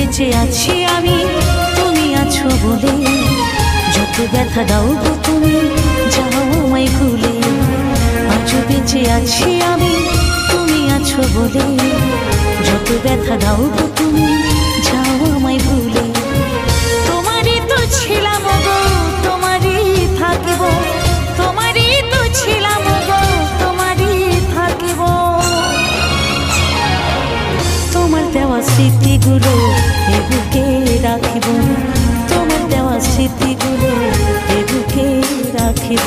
বেঁচে আছি আমি তুমি আছো বলে, যত ব্যথা দাও গো তুমি যাও আমায় ভুলে। আজ বেঁচে আছি আমি তুমি আছো বলে, যত ব্যথা দাও গো তুমি যাও আমায় ভুলে। তোমারই তো ছিলাম গো তোমারই থাকিব, তোমারই তো ছিলাম গো তোমারই থাকিব। তোমার দেওয়া স্মৃতিগুলো এ বুকে রাখিব, তোমার দেওয়া স্মৃতিগুলো এ বুকে রাখিব।